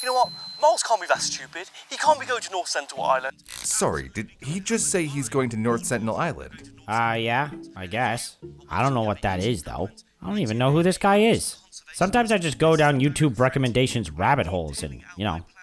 You know what? Miles can't be that stupid. He can't be going to North Sentinel Island. Sorry, did he just say he's going to North Sentinel Island? Yeah, I guess. I don't know what that is, though. I don't even know who this guy is. Sometimes I just go down YouTube recommendations rabbit holes and,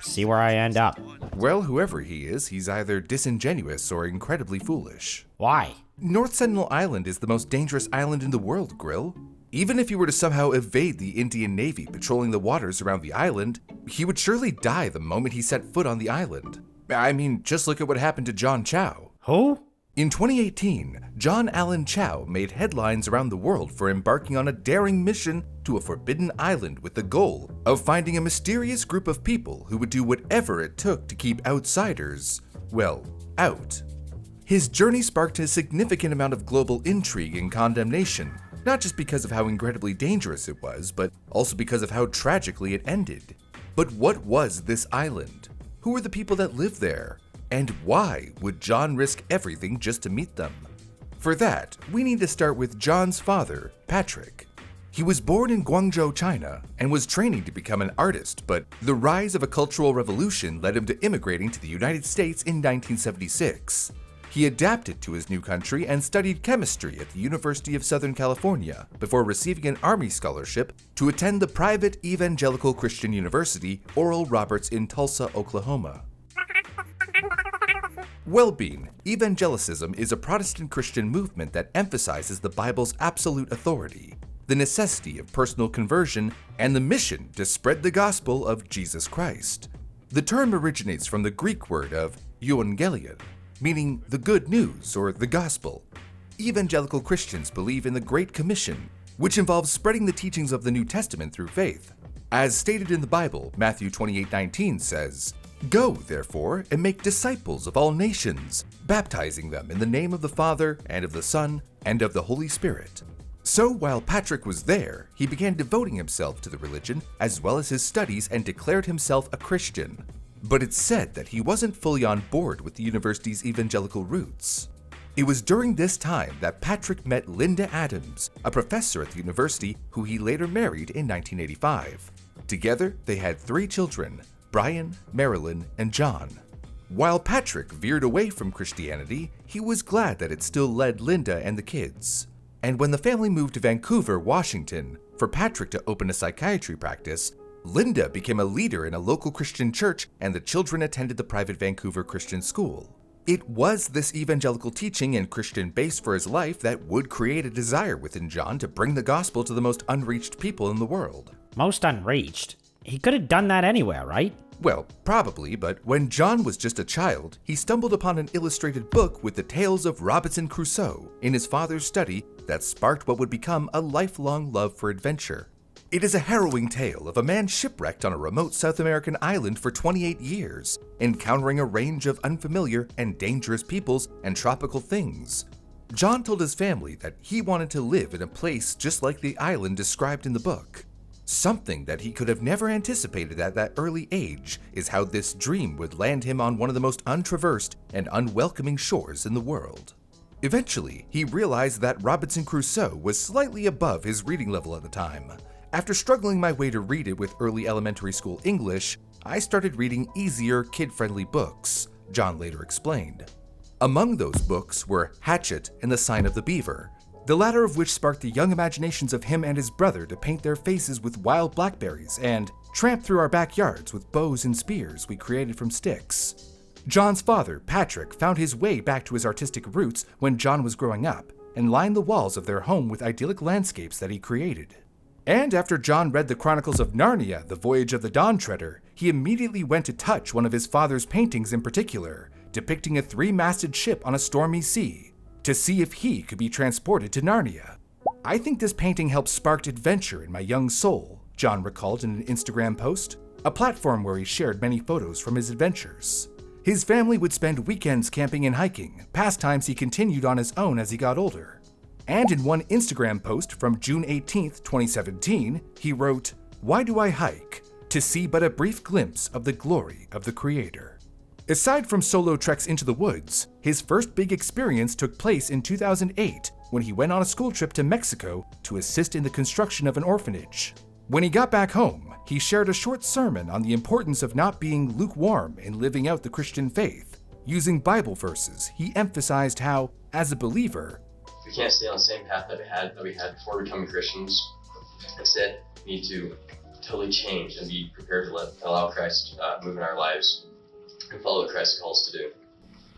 see where I end up. Well, whoever he is, he's either disingenuous or incredibly foolish. Why? North Sentinel Island is the most dangerous island in the world, Grill. Even if he were to somehow evade the Indian Navy patrolling the waters around the island, he would surely die the moment he set foot on the island. I mean, just look at what happened to John Chau. Who? In 2018, John Allen Chau made headlines around the world for embarking on a daring mission to a forbidden island with the goal of finding a mysterious group of people who would do whatever it took to keep outsiders, well, out. His journey sparked a significant amount of global intrigue and condemnation, not just because of how incredibly dangerous it was, but also because of how tragically it ended. But what was this island? Who were the people that lived there? And why would John risk everything just to meet them? For that, we need to start with John's father, Patrick. He was born in Guangzhou, China, and was training to become an artist, but the rise of a cultural revolution led him to immigrating to the United States in 1976. He adapted to his new country and studied chemistry at the University of Southern California before receiving an Army scholarship to attend the private evangelical Christian university Oral Roberts in Tulsa, Oklahoma. Well-being, evangelicism is a Protestant Christian movement that emphasizes the Bible's absolute authority, the necessity of personal conversion, and the mission to spread the gospel of Jesus Christ. The term originates from the Greek word of euangelion, meaning the good news or the gospel. Evangelical Christians believe in the Great Commission, which involves spreading the teachings of the New Testament through faith. As stated in the Bible, Matthew 28:19 says, "Go, therefore, and make disciples of all nations, baptizing them in the name of the Father, and of the Son, and of the Holy Spirit." So while Patrick was there, he began devoting himself to the religion as well as his studies and declared himself a Christian. But it's said that he wasn't fully on board with the university's evangelical roots. It was during this time that Patrick met Linda Adams, a professor at the university who he later married in 1985. Together, they had 3 children, Brian, Marilyn, and John. While Patrick veered away from Christianity, he was glad that it still led Linda and the kids. And when the family moved to Vancouver, Washington, for Patrick to open a psychiatry practice, Linda became a leader in a local Christian church and the children attended the private Vancouver Christian school. It was this evangelical teaching and Christian base for his life that would create a desire within John to bring the gospel to the most unreached people in the world. Most unreached? He could have done that anywhere, right? Well, probably, but when John was just a child, he stumbled upon an illustrated book with the tales of Robinson Crusoe in his father's study that sparked what would become a lifelong love for adventure. It is a harrowing tale of a man shipwrecked on a remote South American island for 28 years, encountering a range of unfamiliar and dangerous peoples and tropical things. John told his family that he wanted to live in a place just like the island described in the book. Something that he could have never anticipated at that early age is how this dream would land him on one of the most untraversed and unwelcoming shores in the world. Eventually, he realized that Robinson Crusoe was slightly above his reading level at the time. After struggling my way to read it with early elementary school English, I started reading easier, kid-friendly books, John later explained. Among those books were Hatchet and the Sign of the Beaver, the latter of which sparked the young imaginations of him and his brother to paint their faces with wild blackberries and tramp through our backyards with bows and spears we created from sticks. John's father, Patrick, found his way back to his artistic roots when John was growing up and lined the walls of their home with idyllic landscapes that he created. And after John read the Chronicles of Narnia, The Voyage of the Dawn Treader, he immediately went to touch one of his father's paintings in particular, depicting a 3-masted ship on a stormy sea, to see if he could be transported to Narnia. "I think this painting helped spark adventure in my young soul," John recalled in an Instagram post, a platform where he shared many photos from his adventures. His family would spend weekends camping and hiking, pastimes he continued on his own as he got older. And in one Instagram post from June 18th, 2017, he wrote, "Why do I hike? To see but a brief glimpse of the glory of the Creator." Aside from solo treks into the woods, his first big experience took place in 2008 when he went on a school trip to Mexico to assist in the construction of an orphanage. When he got back home, he shared a short sermon on the importance of not being lukewarm in living out the Christian faith. Using Bible verses, he emphasized how, as a believer, we can't stay on the same path that we had before becoming Christians. Instead, we need to totally change and be prepared to allow Christ move in our lives and follow what Christ calls to do.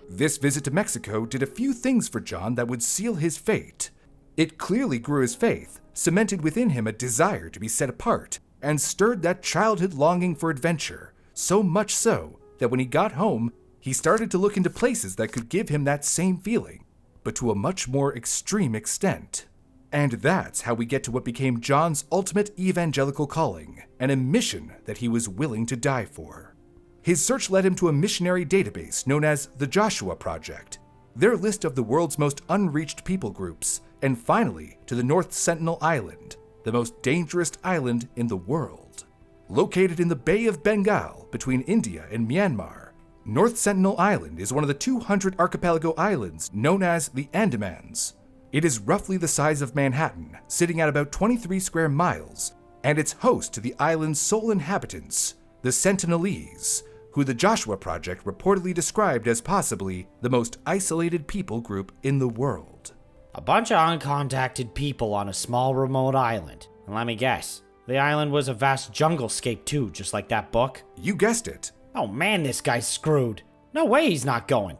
This visit to Mexico did a few things for John that would seal his fate. It clearly grew his faith, cemented within him a desire to be set apart, and stirred that childhood longing for adventure, so much so that when he got home, he started to look into places that could give him that same feeling, but to a much more extreme extent. And that's how we get to what became John's ultimate evangelical calling, and a mission that he was willing to die for. His search led him to a missionary database known as the Joshua Project, their list of the world's most unreached people groups, and finally to the North Sentinel Island, the most dangerous island in the world. Located in the Bay of Bengal between India and Myanmar, North Sentinel Island is one of the 200 archipelago islands known as the Andamans. It is roughly the size of Manhattan, sitting at about 23 square miles, and it's host to the island's sole inhabitants, the Sentinelese, who the Joshua Project reportedly described as possibly the most isolated people group in the world. A bunch of uncontacted people on a small remote island. And let me guess, the island was a vast junglescape too, just like that book? You guessed it. Oh man, this guy's screwed. No way he's not going.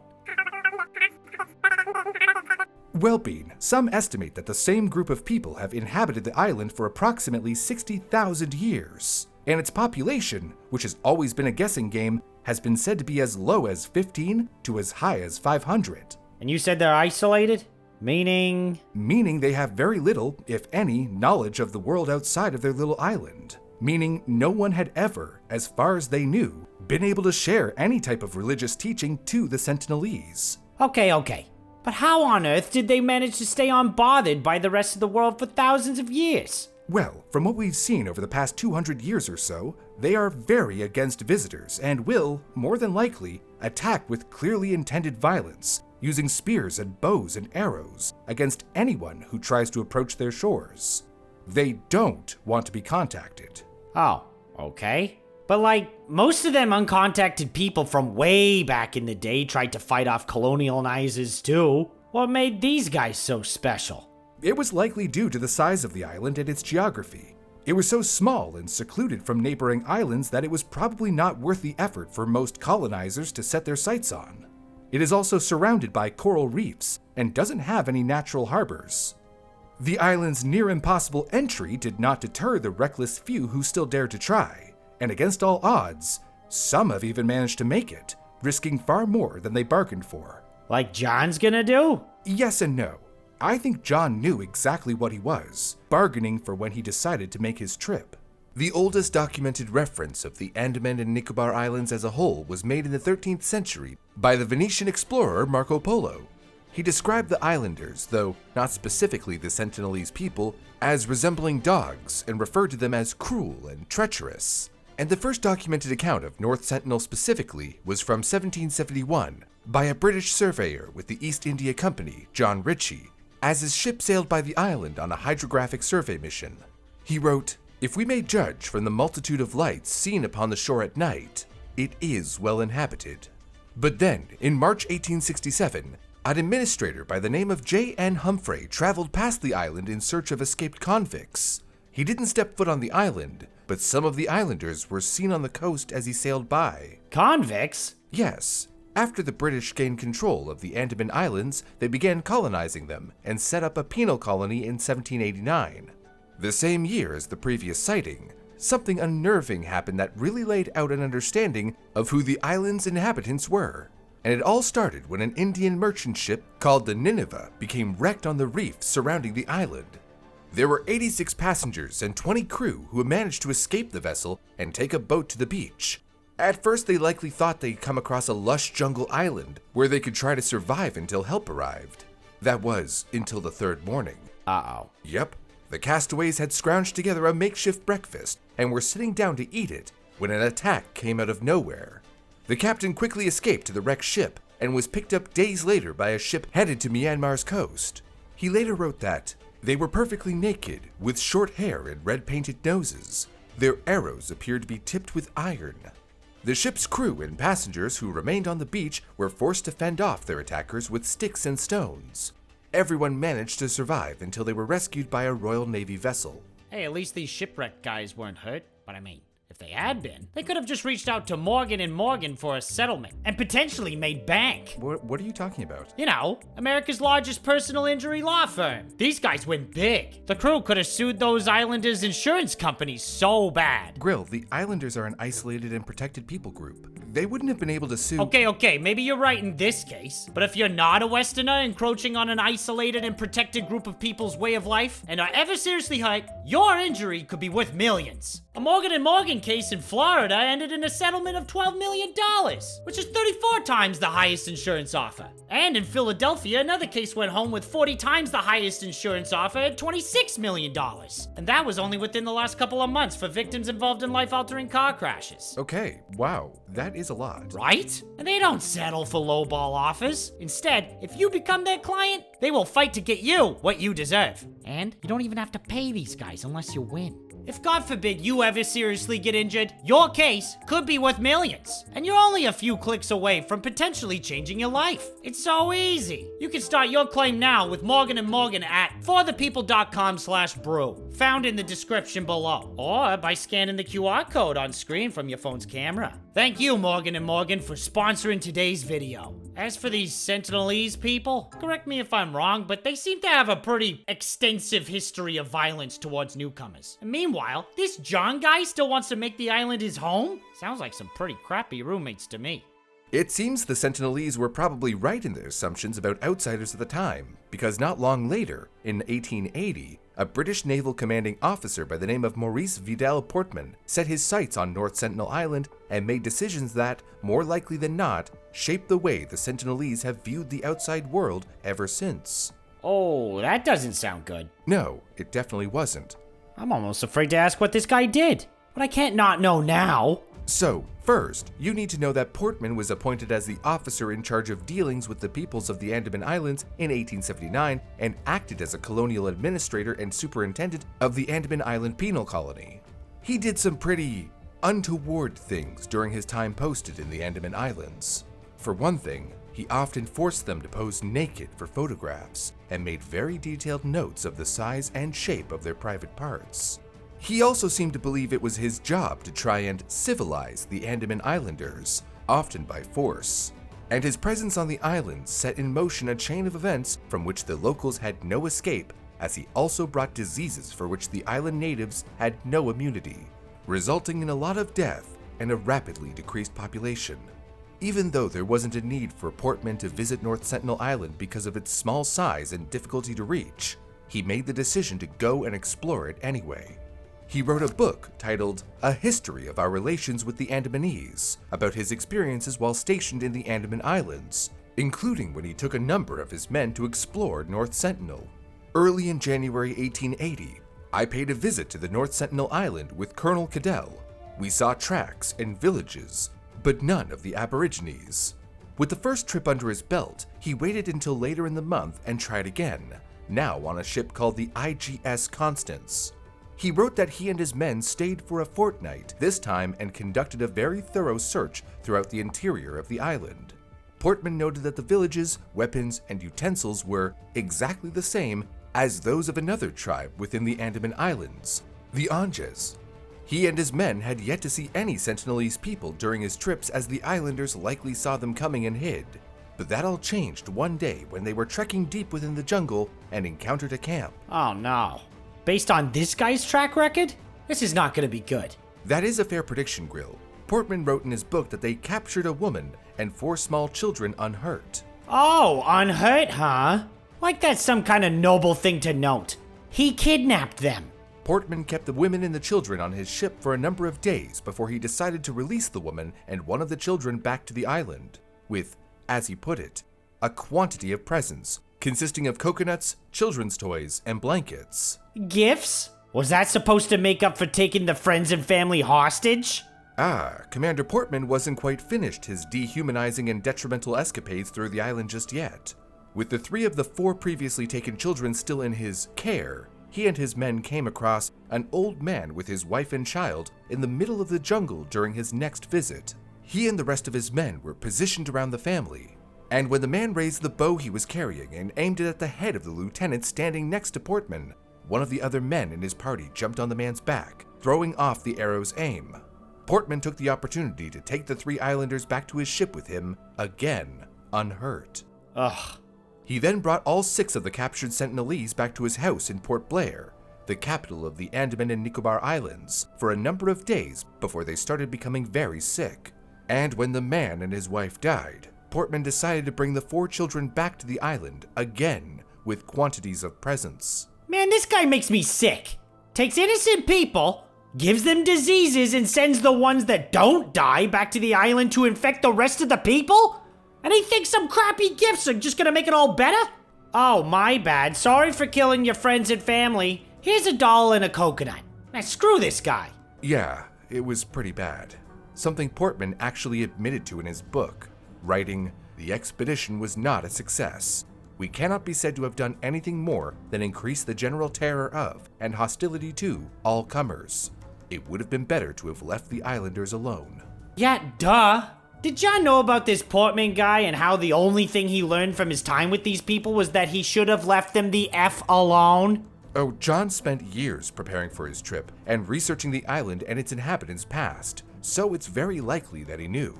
Well, Bean, some estimate that the same group of people have inhabited the island for approximately 60,000 years, and its population, which has always been a guessing game, has been said to be as low as 15 to as high as 500. And you said they're isolated? Meaning they have very little, if any, knowledge of the world outside of their little island. Meaning no one had ever, as far as they knew, been able to share any type of religious teaching to the Sentinelese. Okay. But how on earth did they manage to stay unbothered by the rest of the world for thousands of years? Well, from what we've seen over the past 200 years or so, they are very against visitors and will, more than likely, attack with clearly intended violence, using spears and bows and arrows against anyone who tries to approach their shores. They don't want to be contacted. Oh, okay. But most of them uncontacted people from way back in the day tried to fight off colonializers too. What made these guys so special? It was likely due to the size of the island and its geography. It was so small and secluded from neighboring islands that it was probably not worth the effort for most colonizers to set their sights on. It is also surrounded by coral reefs and doesn't have any natural harbors. The island's near impossible entry did not deter the reckless few who still dared to try, and against all odds, some have even managed to make it, risking far more than they bargained for. Like John's gonna do? Yes and no. I think John knew exactly what he was, bargaining for when he decided to make his trip. The oldest documented reference of the Andaman and Nicobar Islands as a whole was made in the 13th century by the Venetian explorer Marco Polo. He described the islanders, though not specifically the Sentinelese people, as resembling dogs and referred to them as cruel and treacherous. And the first documented account of North Sentinel specifically was from 1771 by a British surveyor with the East India Company, John Ritchie, as his ship sailed by the island on a hydrographic survey mission. He wrote, "If we may judge from the multitude of lights seen upon the shore at night, it is well inhabited." But then, in March 1867, an administrator by the name of J.N. Humphrey traveled past the island in search of escaped convicts. He didn't step foot on the island, but some of the islanders were seen on the coast as he sailed by. Convicts? Yes. After the British gained control of the Andaman Islands, they began colonizing them and set up a penal colony in 1789. The same year as the previous sighting, something unnerving happened that really laid out an understanding of who the island's inhabitants were. And it all started when an Indian merchant ship called the Nineveh became wrecked on the reef surrounding the island. There were 86 passengers and 20 crew who managed to escape the vessel and take a boat to the beach. At first, they likely thought they'd come across a lush jungle island where they could try to survive until help arrived. That was until the third morning. Uh-oh. Yep. The castaways had scrounged together a makeshift breakfast and were sitting down to eat it when an attack came out of nowhere. The captain quickly escaped to the wrecked ship and was picked up days later by a ship headed to Myanmar's coast. He later wrote that they were perfectly naked, with short hair and red painted noses. Their arrows appeared to be tipped with iron. The ship's crew and passengers who remained on the beach were forced to fend off their attackers with sticks and stones. Everyone managed to survive until they were rescued by a Royal Navy vessel. Hey, at least these shipwreck guys weren't hurt. But I mean, if they had been, they could have just reached out to Morgan & Morgan for a settlement and potentially made bank. What are you talking about? You know, America's largest personal injury law firm. These guys went big. The crew could have sued those islanders' insurance companies so bad. Grill, the Islanders are an isolated and protected people group. They wouldn't have been able to sue— Okay, maybe you're right in this case. But if you're not a Westerner encroaching on an isolated and protected group of people's way of life and are ever seriously hurt, your injury could be worth millions. A Morgan & Morgan case in Florida ended in a settlement of $12 million, which is 34 times the highest insurance offer. And in Philadelphia, another case went home with 40 times the highest insurance offer at $26 million. And that was only within the last couple of months for victims involved in life-altering car crashes. Okay, wow, that is a lot. Right? And they don't settle for lowball offers. Instead, if you become their client, they will fight to get you what you deserve. And you don't even have to pay these guys unless you win. If God forbid you ever seriously get injured, your case could be worth millions. And you're only a few clicks away from potentially changing your life. It's so easy. You can start your claim now with Morgan & Morgan at forthepeople.com/brew, found in the description below, or by scanning the QR code on screen from your phone's camera. Thank you, Morgan & Morgan, for sponsoring today's video. As for these Sentinelese people, correct me if I'm wrong, but they seem to have a pretty extensive history of violence towards newcomers. And meanwhile, this John guy still wants to make the island his home? Sounds like some pretty crappy roommates to me. It seems the Sentinelese were probably right in their assumptions about outsiders at the time, because not long later, in 1880, a British naval commanding officer by the name of Maurice Vidal Portman set his sights on North Sentinel Island and made decisions that, more likely than not, shaped the way the Sentinelese have viewed the outside world ever since. Oh, that doesn't sound good. No, it definitely wasn't. I'm almost afraid to ask what this guy did, but I can't not know now. So, first, you need to know that Portman was appointed as the officer in charge of dealings with the peoples of the Andaman Islands in 1879 and acted as a colonial administrator and superintendent of the Andaman Island Penal Colony. He did some pretty untoward things during his time posted in the Andaman Islands. For one thing, he often forced them to pose naked for photographs and made very detailed notes of the size and shape of their private parts. He also seemed to believe it was his job to try and civilize the Andaman Islanders, often by force. And his presence on the island set in motion a chain of events from which the locals had no escape, as he also brought diseases for which the island natives had no immunity, resulting in a lot of death and a rapidly decreased population. Even though there wasn't a need for Portman to visit North Sentinel Island because of its small size and difficulty to reach, he made the decision to go and explore it anyway. He wrote a book titled A History of Our Relations with the Andamanese, about his experiences while stationed in the Andaman Islands, including when he took a number of his men to explore North Sentinel. Early in January 1880, I paid a visit to the North Sentinel Island with Colonel Cadell. We saw tracks and villages, but none of the Aborigines. With the first trip under his belt, he waited until later in the month and tried again, now on a ship called the IGS Constance. He wrote that he and his men stayed for a fortnight this time and conducted a very thorough search throughout the interior of the island. Portman noted that the villages, weapons, and utensils were exactly the same as those of another tribe within the Andaman Islands, the Anjas. He and his men had yet to see any Sentinelese people during his trips, as the islanders likely saw them coming and hid. But that all changed one day when they were trekking deep within the jungle and encountered a camp. Oh no. Based on this guy's track record, this is not going to be good. That is a fair prediction, Grill. Portman wrote in his book that they captured a woman and 4 small children unhurt. Oh, unhurt, huh? Like that's some kind of noble thing to note. He kidnapped them. Portman kept the women and the children on his ship for a number of days before he decided to release the woman and one of the children back to the island, with, as he put it, a quantity of presents, consisting of coconuts, children's toys, and blankets. Gifts? Was that supposed to make up for taking the friends and family hostage? Commander Portman wasn't quite finished his dehumanizing and detrimental escapades through the island just yet. With the 3 of the 4 previously taken children still in his care, he and his men came across an old man with his wife and child in the middle of the jungle during his next visit. He and the rest of his men were positioned around the family, and when the man raised the bow he was carrying and aimed it at the head of the lieutenant standing next to Portman, one of the other men in his party jumped on the man's back, throwing off the arrow's aim. Portman took the opportunity to take the 3 islanders back to his ship with him, again, unhurt. Ugh. He then brought all 6 of the captured Sentinelese back to his house in Port Blair, the capital of the Andaman and Nicobar Islands, for a number of days before they started becoming very sick. And when the man and his wife died, Portman decided to bring the 4 children back to the island, again, with quantities of presents. Man, this guy makes me sick. Takes innocent people, gives them diseases, and sends the ones that don't die back to the island to infect the rest of the people? And he thinks some crappy gifts are just gonna make it all better? Oh, my bad. Sorry for killing your friends and family. Here's $1 and a coconut. Now, screw this guy. Yeah, it was pretty bad. Something Portman actually admitted to in his book, writing, "The expedition was not a success. We cannot be said to have done anything more than increase the general terror of, and hostility to, all comers. It would have been better to have left the islanders alone." Yeah, duh. Did John know about this Portman guy and how the only thing he learned from his time with these people was that he should have left them the F alone? Oh, John spent years preparing for his trip and researching the island and its inhabitants' past, so it's very likely that he knew.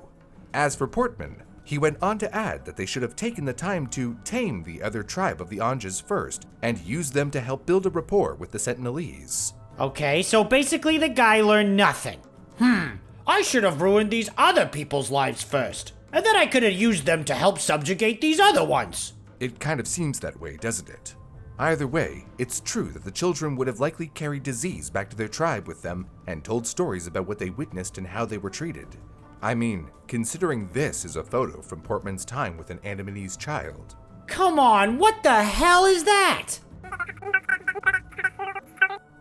As for Portman, he went on to add that they should have taken the time to tame the other tribe of the Anjas first and use them to help build a rapport with the Sentinelese. Okay, so basically the guy learned nothing. I should have ruined these other people's lives first, and then I could have used them to help subjugate these other ones. It kind of seems that way, doesn't it? Either way, it's true that the children would have likely carried disease back to their tribe with them and told stories about what they witnessed and how they were treated. I mean, considering this is a photo from Portman's time with an Andamanese child. Come on, what the hell is that?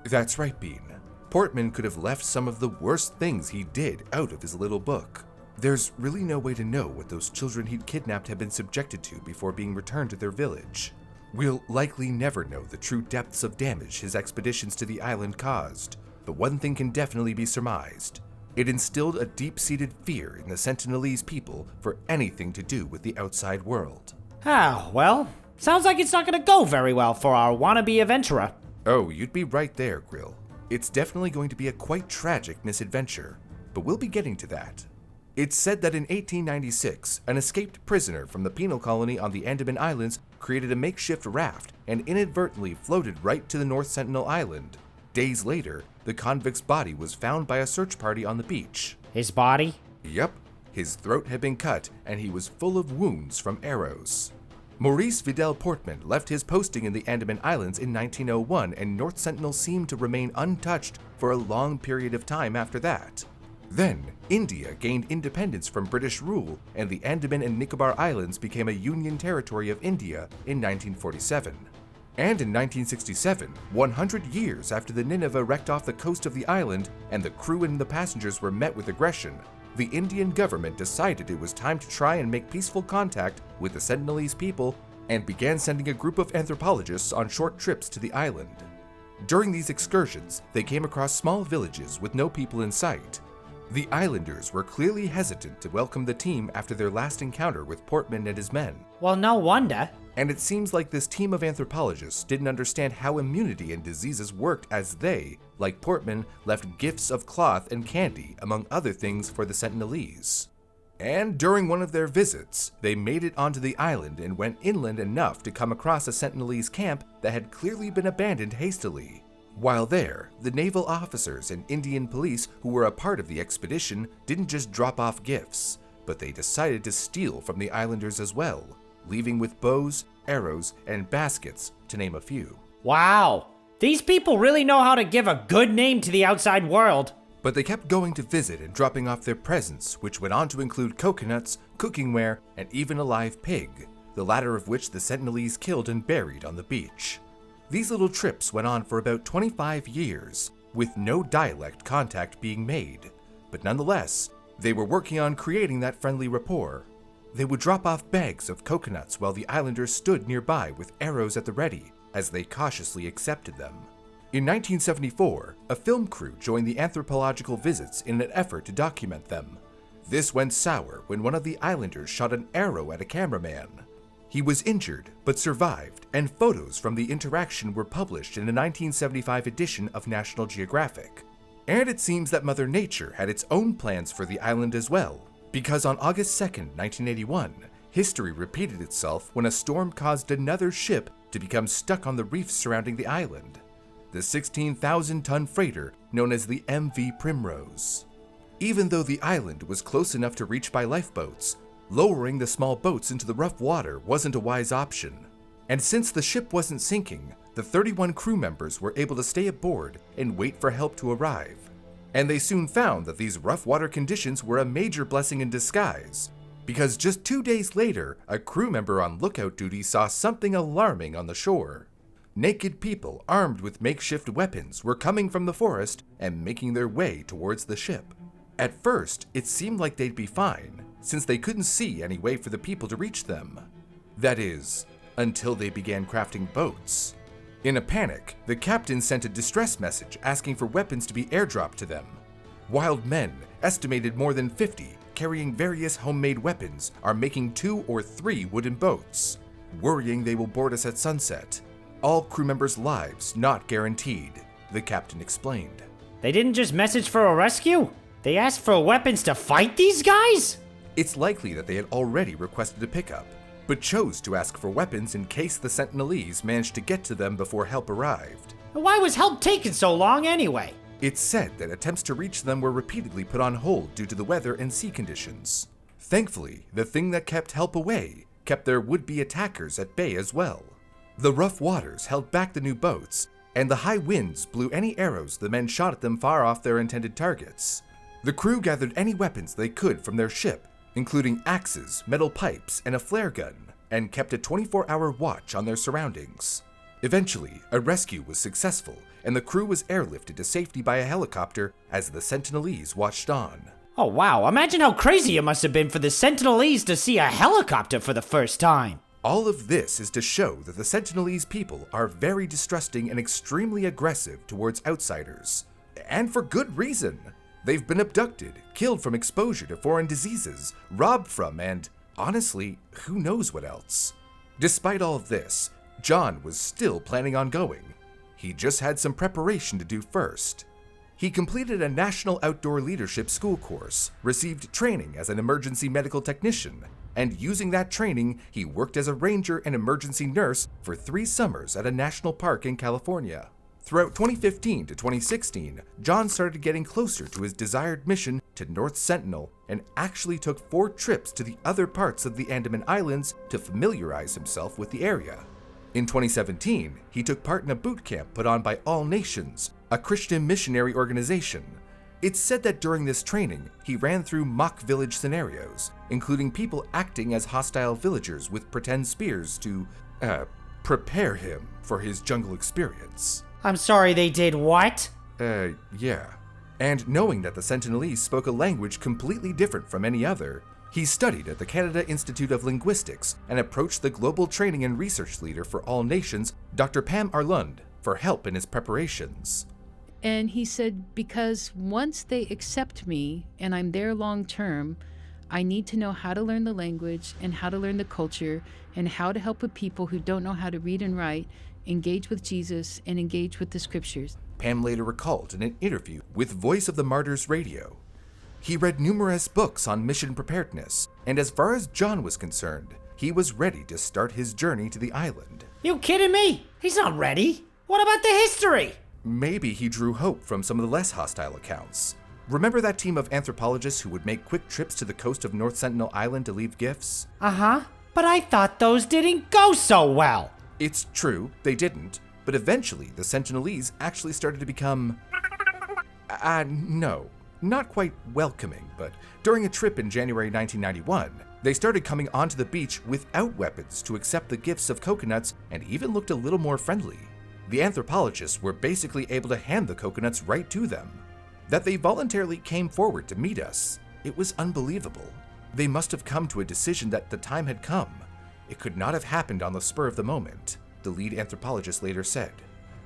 That's right, Bean. Portman could have left some of the worst things he did out of his little book. There's really no way to know what those children he'd kidnapped had been subjected to before being returned to their village. We'll likely never know the true depths of damage his expeditions to the island caused, but one thing can definitely be surmised. It instilled a deep-seated fear in the Sentinelese people for anything to do with the outside world. Oh, well, sounds like it's not gonna go very well for our wannabe adventurer. Oh, you'd be right there, Grill. It's definitely going to be a quite tragic misadventure, but we'll be getting to that. It's said that in 1896, an escaped prisoner from the penal colony on the Andaman Islands created a makeshift raft and inadvertently floated right to the North Sentinel Island. Days later, the convict's body was found by a search party on the beach. His body? Yep, his throat had been cut and he was full of wounds from arrows. Maurice Vidal Portman left his posting in the Andaman Islands in 1901, and North Sentinel seemed to remain untouched for a long period of time after that. Then, India gained independence from British rule, and the Andaman and Nicobar Islands became a Union territory of India in 1947. And in 1967, 100 years after the Nineveh wrecked off the coast of the island and the crew and the passengers were met with aggression, the Indian government decided it was time to try and make peaceful contact with the Sentinelese people and began sending a group of anthropologists on short trips to the island. During these excursions, they came across small villages with no people in sight. The islanders were clearly hesitant to welcome the team after their last encounter with Portman and his men. Well, no wonder. And it seems like this team of anthropologists didn't understand how immunity and diseases worked, as they, like Portman, left gifts of cloth and candy, among other things, for the Sentinelese. And during one of their visits, they made it onto the island and went inland enough to come across a Sentinelese camp that had clearly been abandoned hastily. While there, the naval officers and Indian police who were a part of the expedition didn't just drop off gifts, but they decided to steal from the islanders as well, leaving with bows, arrows, and baskets, to name a few. Wow, these people really know how to give a good name to the outside world. But they kept going to visit and dropping off their presents, which went on to include coconuts, cookingware, and even a live pig, the latter of which the Sentinelese killed and buried on the beach. These little trips went on for about 25 years, with no dialect contact being made, but nonetheless, they were working on creating that friendly rapport. They would drop off bags of coconuts while the islanders stood nearby with arrows at the ready, as they cautiously accepted them. In 1974, a film crew joined the anthropological visits in an effort to document them. This went sour when one of the islanders shot an arrow at a cameraman. He was injured, but survived, and photos from the interaction were published in a 1975 edition of National Geographic. And it seems that Mother Nature had its own plans for the island as well, because on August 2, 1981, history repeated itself when a storm caused another ship to become stuck on the reefs surrounding the island. The 16,000-ton freighter known as the MV Primrose. Even though the island was close enough to reach by lifeboats, lowering the small boats into the rough water wasn't a wise option. And since the ship wasn't sinking, the 31 crew members were able to stay aboard and wait for help to arrive. And they soon found that these rough water conditions were a major blessing in disguise, because just 2 days later, a crew member on lookout duty saw something alarming on the shore. Naked people armed with makeshift weapons were coming from the forest and making their way towards the ship. At first, it seemed like they'd be fine, since they couldn't see any way for the people to reach them. That is, until they began crafting boats. In a panic, the captain sent a distress message asking for weapons to be airdropped to them. Wild men, estimated more than 50, carrying various homemade weapons, are making 2 or 3 wooden boats, worrying they will board us at sunset. All crew members' lives not guaranteed, the captain explained. They didn't just message for a rescue? They asked for weapons to fight these guys? It's likely that they had already requested a pickup, but chose to ask for weapons in case the Sentinelese managed to get to them before help arrived. Why was help taking so long anyway? It's said that attempts to reach them were repeatedly put on hold due to the weather and sea conditions. Thankfully, the thing that kept help away kept their would-be attackers at bay as well. The rough waters held back the new boats, and the high winds blew any arrows the men shot at them far off their intended targets. The crew gathered any weapons they could from their ship, including axes, metal pipes, and a flare gun, and kept a 24-hour watch on their surroundings. Eventually, a rescue was successful, and the crew was airlifted to safety by a helicopter as the Sentinelese watched on. Oh wow, imagine how crazy it must have been for the Sentinelese to see a helicopter for the first time. All of this is to show that the Sentinelese people are very distrusting and extremely aggressive towards outsiders. And for good reason. They've been abducted, killed from exposure to foreign diseases, robbed from, and honestly, who knows what else. Despite all of this, John was still planning on going. He just had some preparation to do first. He completed a National Outdoor Leadership School course, received training as an emergency medical technician, and using that training, he worked as a ranger and emergency nurse for 3 summers at a national park in California. Throughout 2015 to 2016, John started getting closer to his desired mission to North Sentinel and actually took 4 trips to the other parts of the Andaman Islands to familiarize himself with the area. In 2017, he took part in a boot camp put on by All Nations, a Christian missionary organization. It's said that during this training, he ran through mock village scenarios, including people acting as hostile villagers with pretend spears to, prepare him for his jungle experience. I'm sorry, they did what? Yeah. And knowing that the Sentinelese spoke a language completely different from any other, he studied at the Canada Institute of Linguistics and approached the global training and research leader for All Nations, Dr. Pam Arlund, for help in his preparations. And he said, because once they accept me and I'm there long term, I need to know how to learn the language and how to learn the culture and how to help with people who don't know how to read and write, engage with Jesus, and engage with the scriptures. Pam later recalled in an interview with Voice of the Martyrs Radio. He read numerous books on mission preparedness, and as far as John was concerned, he was ready to start his journey to the island. You kidding me? He's not ready. What about the history? Maybe he drew hope from some of the less hostile accounts. Remember that team of anthropologists who would make quick trips to the coast of North Sentinel Island to leave gifts? Uh-huh. But I thought those didn't go so well. It's true, they didn't, but eventually the Sentinelese actually started to become... no, not quite welcoming, but during a trip in January 1991, they started coming onto the beach without weapons to accept the gifts of coconuts and even looked a little more friendly. The anthropologists were basically able to hand the coconuts right to them. That they voluntarily came forward to meet us, it was unbelievable. They must have come to a decision that the time had come. It could not have happened on the spur of the moment, the lead anthropologist later said.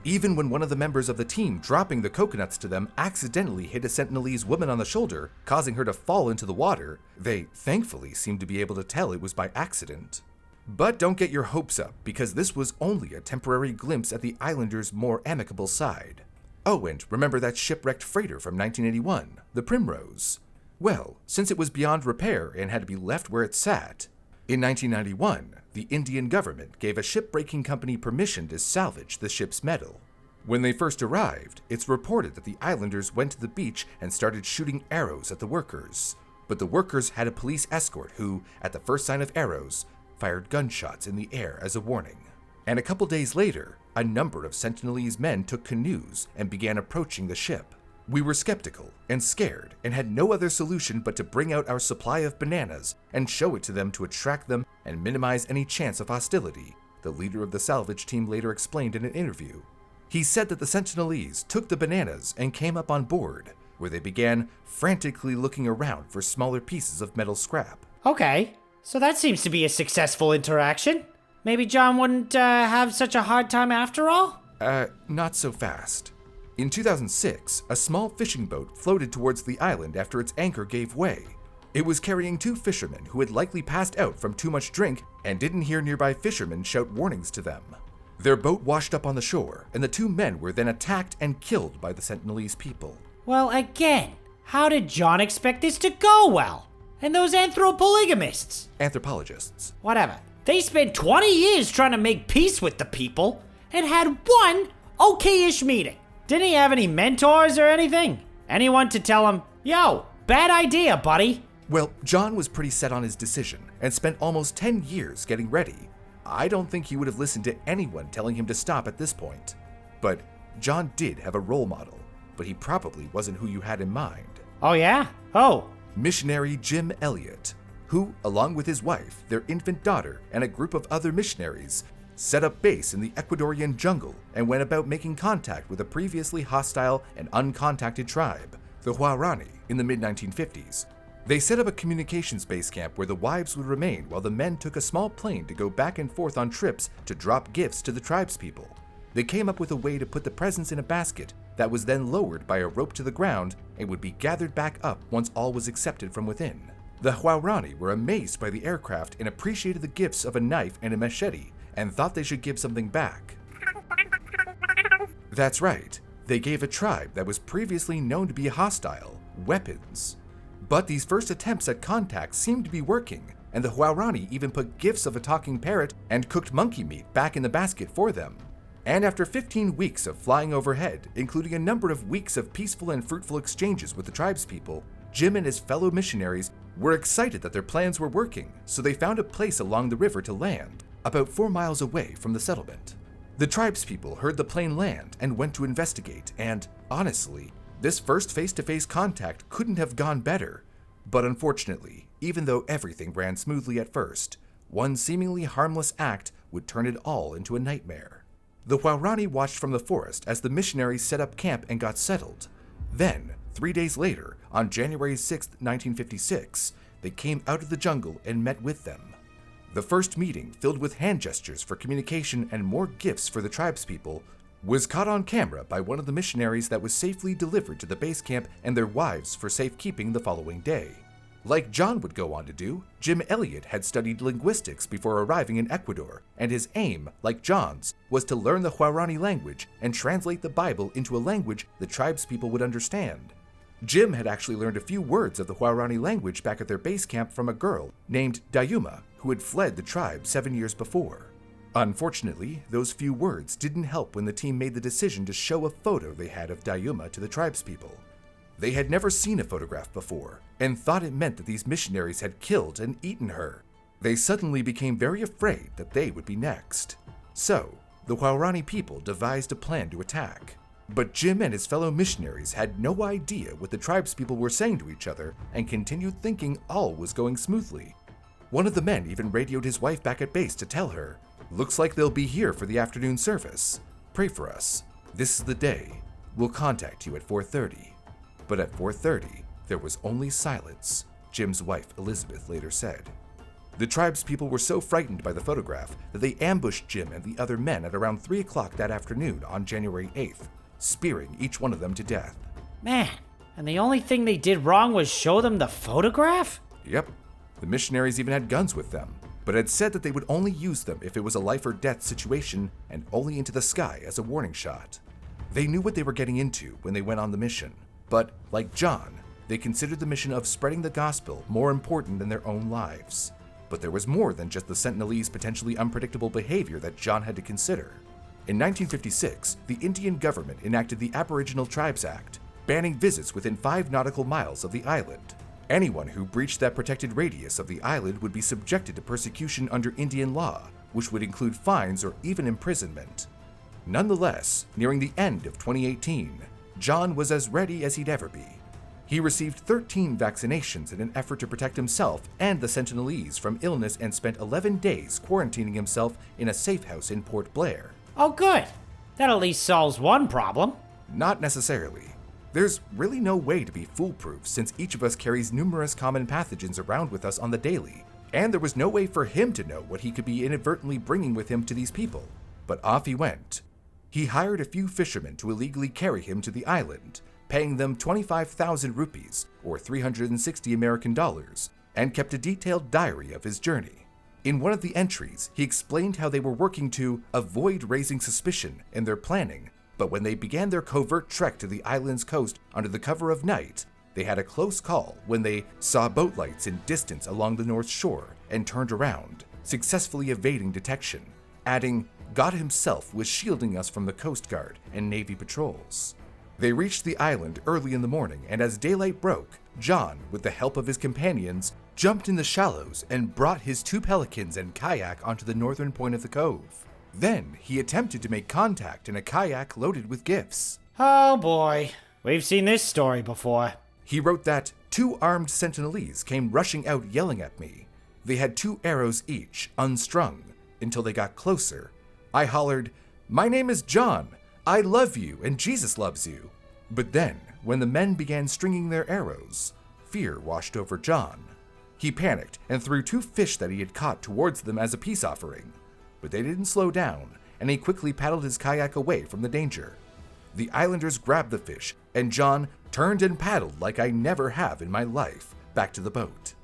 Even when one of the members of the team dropping the coconuts to them accidentally hit a Sentinelese woman on the shoulder, causing her to fall into the water, they thankfully seemed to be able to tell it was by accident. But don't get your hopes up, because this was only a temporary glimpse at the islanders' more amicable side. Oh, and remember that shipwrecked freighter from 1981, the Primrose? Well, since it was beyond repair and had to be left where it sat, in 1991, the Indian government gave a shipbreaking company permission to salvage the ship's metal. When they first arrived, it's reported that the islanders went to the beach and started shooting arrows at the workers. But the workers had a police escort who, at the first sign of arrows, fired gunshots in the air as a warning. And a couple days later, a number of Sentinelese men took canoes and began approaching the ship. We were skeptical and scared and had no other solution but to bring out our supply of bananas and show it to them to attract them and minimize any chance of hostility, the leader of the salvage team later explained in an interview. He said that the Sentinelese took the bananas and came up on board, where they began frantically looking around for smaller pieces of metal scrap. Okay, so that seems to be a successful interaction. Maybe John wouldn't have such a hard time after all? Not so fast. In 2006, a small fishing boat floated towards the island after its anchor gave way. It was carrying 2 fishermen who had likely passed out from too much drink and didn't hear nearby fishermen shout warnings to them. Their boat washed up on the shore, and the 2 men were then attacked and killed by the Sentinelese people. Well, again, how did John expect this to go well? And those anthropologamists? Anthropologists. Whatever. They spent 20 years trying to make peace with the people and had one okay-ish meeting. Didn't he have any mentors or anything? Anyone to tell him, yo, bad idea, buddy? Well, John was pretty set on his decision and spent almost 10 years getting ready. I don't think he would have listened to anyone telling him to stop at this point. But John did have a role model, but he probably wasn't who you had in mind. Oh yeah? Oh. Missionary Jim Elliot, who, along with his wife, their infant daughter, and a group of other missionaries, set up base in the Ecuadorian jungle and went about making contact with a previously hostile and uncontacted tribe, the Huarani, in the mid-1950s. They set up a communications base camp where the wives would remain while the men took a small plane to go back and forth on trips to drop gifts to the tribespeople. They came up with a way to put the presents in a basket that was then lowered by a rope to the ground and would be gathered back up once all was accepted from within. The Huarani were amazed by the aircraft and appreciated the gifts of a knife and a machete, and thought they should give something back. That's right, they gave a tribe that was previously known to be hostile weapons. But these first attempts at contact seemed to be working, and the Huarani even put gifts of a talking parrot and cooked monkey meat back in the basket for them. And after 15 weeks of flying overhead, including a number of weeks of peaceful and fruitful exchanges with the tribespeople, Jim and his fellow missionaries were excited that their plans were working, so they found a place along the river to land, about 4 miles away from the settlement. The tribespeople heard the plane land and went to investigate, and honestly, this first face-to-face contact couldn't have gone better. But unfortunately, even though everything ran smoothly at first, one seemingly harmless act would turn it all into a nightmare. The Huarani watched from the forest as the missionaries set up camp and got settled. Then, 3 days later, on January 6, 1956, they came out of the jungle and met with them. The first meeting, filled with hand gestures for communication and more gifts for the tribespeople, was caught on camera by one of the missionaries that was safely delivered to the base camp and their wives for safekeeping the following day. Like John would go on to do, Jim Elliot had studied linguistics before arriving in Ecuador, and his aim, like John's, was to learn the Huarani language and translate the Bible into a language the tribespeople would understand. Jim had actually learned a few words of the Huarani language back at their base camp from a girl named Dayuma, who had fled the tribe 7 years before. Unfortunately, those few words didn't help when the team made the decision to show a photo they had of Dayuma to the tribespeople. They had never seen a photograph before, and thought it meant that these missionaries had killed and eaten her. They suddenly became very afraid that they would be next. So, the Huarani people devised a plan to attack. But Jim and his fellow missionaries had no idea what the tribespeople were saying to each other and continued thinking all was going smoothly. One of the men even radioed his wife back at base to tell her, "Looks like they'll be here for the afternoon service. Pray for us. This is the day. We'll contact you at 4:30. But at 4:30, there was only silence, Jim's wife Elizabeth later said. The tribespeople were so frightened by the photograph that they ambushed Jim and the other men at around 3 o'clock that afternoon on January 8th, spearing each one of them to death. Man, and the only thing they did wrong was show them the photograph? Yep. The missionaries even had guns with them, but had said that they would only use them if it was a life or death situation and only into the sky as a warning shot. They knew what they were getting into when they went on the mission, but like John, they considered the mission of spreading the gospel more important than their own lives. But there was more than just the Sentinelese potentially unpredictable behavior that John had to consider. In 1956, the Indian government enacted the Aboriginal Tribes Act, banning visits within 5 nautical miles of the island. Anyone who breached that protected radius of the island would be subjected to persecution under Indian law, which would include fines or even imprisonment. Nonetheless, nearing the end of 2018, John was as ready as he'd ever be. He received 13 vaccinations in an effort to protect himself and the Sentinelese from illness and spent 11 days quarantining himself in a safe house in Port Blair. Oh good. That at least solves one problem. Not necessarily. There's really no way to be foolproof since each of us carries numerous common pathogens around with us on the daily, and there was no way for him to know what he could be inadvertently bringing with him to these people. But off he went. He hired a few fishermen to illegally carry him to the island, paying them 25,000 rupees, or 360 American dollars, and kept a detailed diary of his journey. In one of the entries, he explained how they were working to avoid raising suspicion in their planning, but when they began their covert trek to the island's coast under the cover of night, they had a close call when they saw boat lights in distance along the north shore and turned around, successfully evading detection, adding, God himself was shielding us from the Coast Guard and Navy patrols. They reached the island early in the morning, and as daylight broke, John, with the help of his companions, jumped in the shallows and brought his 2 pelicans and kayak onto the northern point of the cove. Then he attempted to make contact in a kayak loaded with gifts. Oh boy, we've seen this story before. He wrote that 2 armed Sentinelese came rushing out yelling at me. They had 2 arrows each, unstrung, until they got closer. I hollered, "My name is John. I love you and Jesus loves you." But then, when the men began stringing their arrows, fear washed over John. He panicked and threw 2 fish that he had caught towards them as a peace offering. But they didn't slow down, and he quickly paddled his kayak away from the danger. The islanders grabbed the fish, and John turned and paddled like I never have in my life, back to the boat.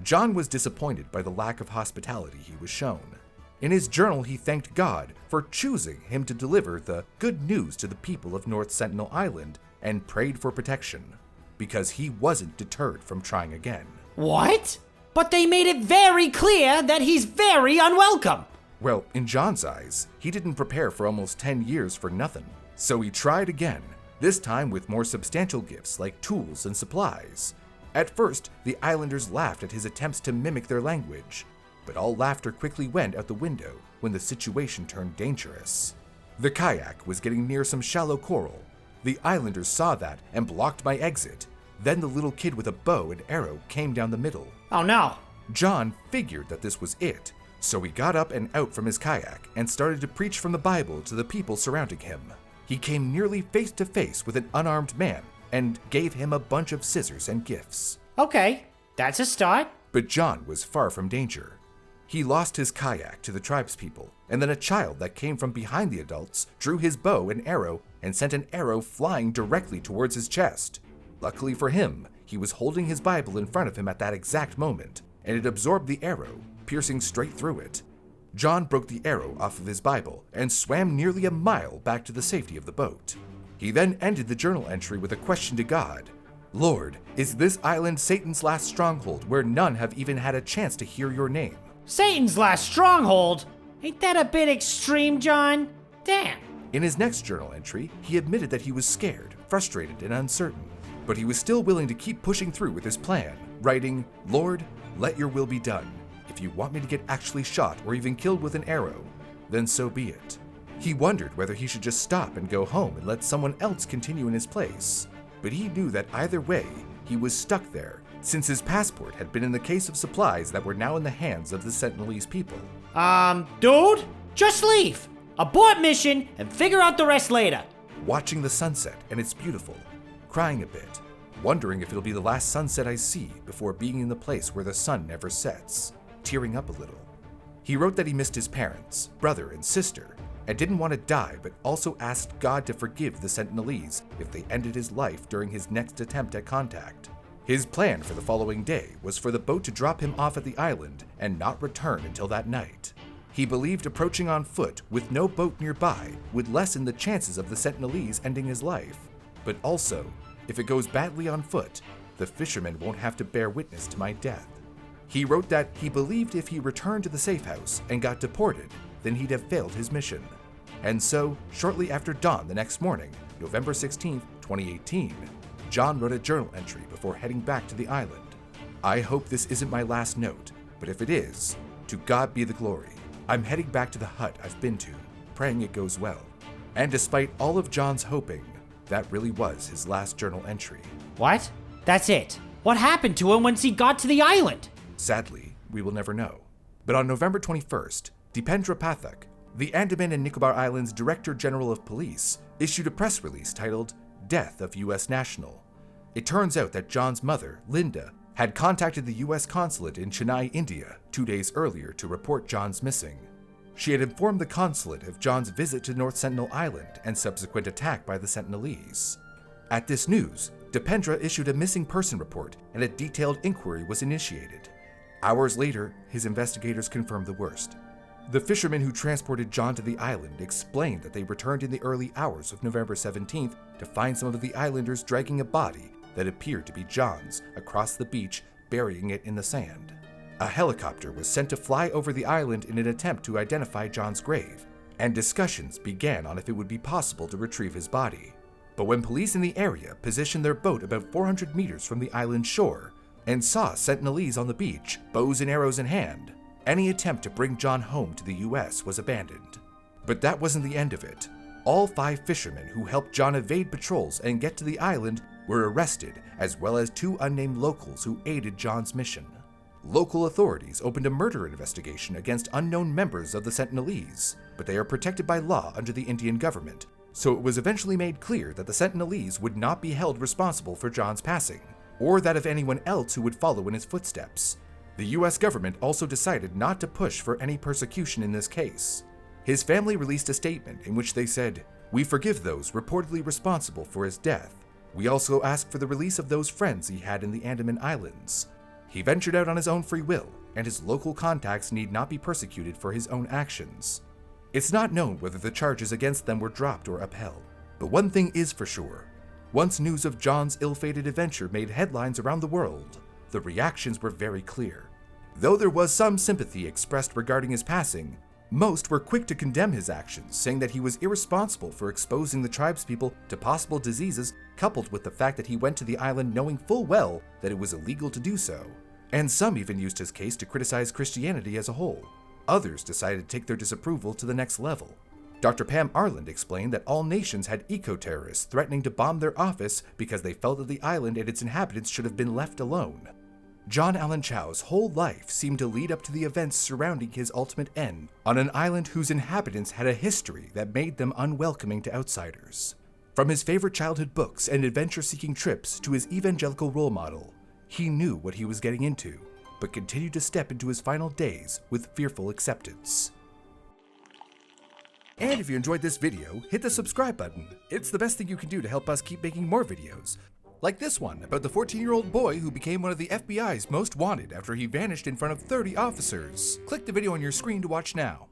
John was disappointed by the lack of hospitality he was shown. In his journal, he thanked God for choosing him to deliver the good news to the people of North Sentinel Island and prayed for protection, because he wasn't deterred from trying again. What? But they made it very clear that he's very unwelcome. Well, in John's eyes, he didn't prepare for almost 10 years for nothing. So he tried again, this time with more substantial gifts like tools and supplies. At first, the islanders laughed at his attempts to mimic their language, but all laughter quickly went out the window when the situation turned dangerous. The kayak was getting near some shallow coral. The islanders saw that and blocked my exit. Then the little kid with a bow and arrow came down the middle. Oh no. John figured that this was it, so he got up and out from his kayak and started to preach from the Bible to the people surrounding him. He came nearly face to face with an unarmed man and gave him a bunch of scissors and gifts. Okay, that's a start. But John was far from danger. He lost his kayak to the tribespeople, and then a child that came from behind the adults drew his bow and arrow and sent an arrow flying directly towards his chest. Luckily for him, he was holding his Bible in front of him at that exact moment, and it absorbed the arrow, piercing straight through it. John broke the arrow off of his Bible and swam nearly a mile back to the safety of the boat. He then ended the journal entry with a question to God. Lord, is this island Satan's last stronghold where none have even had a chance to hear your name? Satan's last stronghold? Ain't that a bit extreme, John? Damn. In his next journal entry, he admitted that he was scared, frustrated, and uncertain. But he was still willing to keep pushing through with his plan, writing, Lord, let your will be done. If you want me to get actually shot or even killed with an arrow, then so be it. He wondered whether he should just stop and go home and let someone else continue in his place. But he knew that either way, he was stuck there, since his passport had been in the case of supplies that were now in the hands of the Sentinelese people. Dude, just leave. Abort mission and figure out the rest later. Watching the sunset, and it's beautiful. Crying a bit, wondering if it'll be the last sunset I see before being in the place where the sun never sets. tearing up a little. He wrote that he missed his parents, brother, and sister, and didn't want to die, but also asked God to forgive the Sentinelese if they ended his life during his next attempt at contact. His plan for the following day was for the boat to drop him off at the island and not return until that night. He believed approaching on foot with no boat nearby would lessen the chances of the Sentinelese ending his life. But also, if it goes badly on foot, the fishermen won't have to bear witness to my death. He wrote that he believed if he returned to the safe house and got deported, then he'd have failed his mission. And so, shortly after dawn the next morning, November 16, 2018, John wrote a journal entry before heading back to the island. I hope this isn't my last note, but if it is, to God be the glory. I'm heading back to the hut I've been to, praying it goes well. And despite all of John's hoping, that really was his last journal entry. What? That's it? What happened to him once he got to the island? Sadly, we will never know. But on November 21st, Dipendra Pathak, the Andaman and Nicobar Islands Director General of Police, issued a press release titled Death of U.S. National. It turns out that John's mother, Linda, had contacted the U.S. consulate in Chennai, India, 2 days earlier to report John's missing. She had informed the consulate of John's visit to North Sentinel Island and subsequent attack by the Sentinelese. At this news, Dipendra issued a missing person report and a detailed inquiry was initiated. Hours later, his investigators confirmed the worst. The fishermen who transported John to the island explained that they returned in the early hours of November 17th to find some of the islanders dragging a body that appeared to be John's across the beach, burying it in the sand. A helicopter was sent to fly over the island in an attempt to identify John's grave, and discussions began on if it would be possible to retrieve his body. But when police in the area positioned their boat about 400 meters from the island shore and saw Sentinelese on the beach, bows and arrows in hand, any attempt to bring John home to the U.S. was abandoned. But that wasn't the end of it. All 5 fishermen who helped John evade patrols and get to the island were arrested, as well as 2 unnamed locals who aided John's mission. Local authorities opened a murder investigation against unknown members of the Sentinelese, but they are protected by law under the Indian government, so it was eventually made clear that the Sentinelese would not be held responsible for John's passing, or that of anyone else who would follow in his footsteps. The US government also decided not to push for any persecution in this case. His family released a statement in which they said, "We forgive those reportedly responsible for his death. We also ask for the release of those friends he had in the Andaman Islands. He ventured out on his own free will, and his local contacts need not be persecuted for his own actions." It's not known whether the charges against them were dropped or upheld, but one thing is for sure. Once news of John's ill-fated adventure made headlines around the world, the reactions were very clear. Though there was some sympathy expressed regarding his passing, most were quick to condemn his actions, saying that he was irresponsible for exposing the tribespeople to possible diseases, coupled with the fact that he went to the island knowing full well that it was illegal to do so. And some even used his case to criticize Christianity as a whole. Others decided to take their disapproval to the next level. Dr. Pam Arland explained that all nations had eco-terrorists threatening to bomb their office because they felt that the island and its inhabitants should have been left alone. John Allen Chau's whole life seemed to lead up to the events surrounding his ultimate end on an island whose inhabitants had a history that made them unwelcoming to outsiders. From his favorite childhood books and adventure-seeking trips to his evangelical role model, he knew what he was getting into, but continued to step into his final days with fearful acceptance. And if you enjoyed this video, hit the subscribe button. It's the best thing you can do to help us keep making more videos. Like this one about the 14-year-old boy who became one of the FBI's most wanted after he vanished in front of 30 officers. Click the video on your screen to watch now.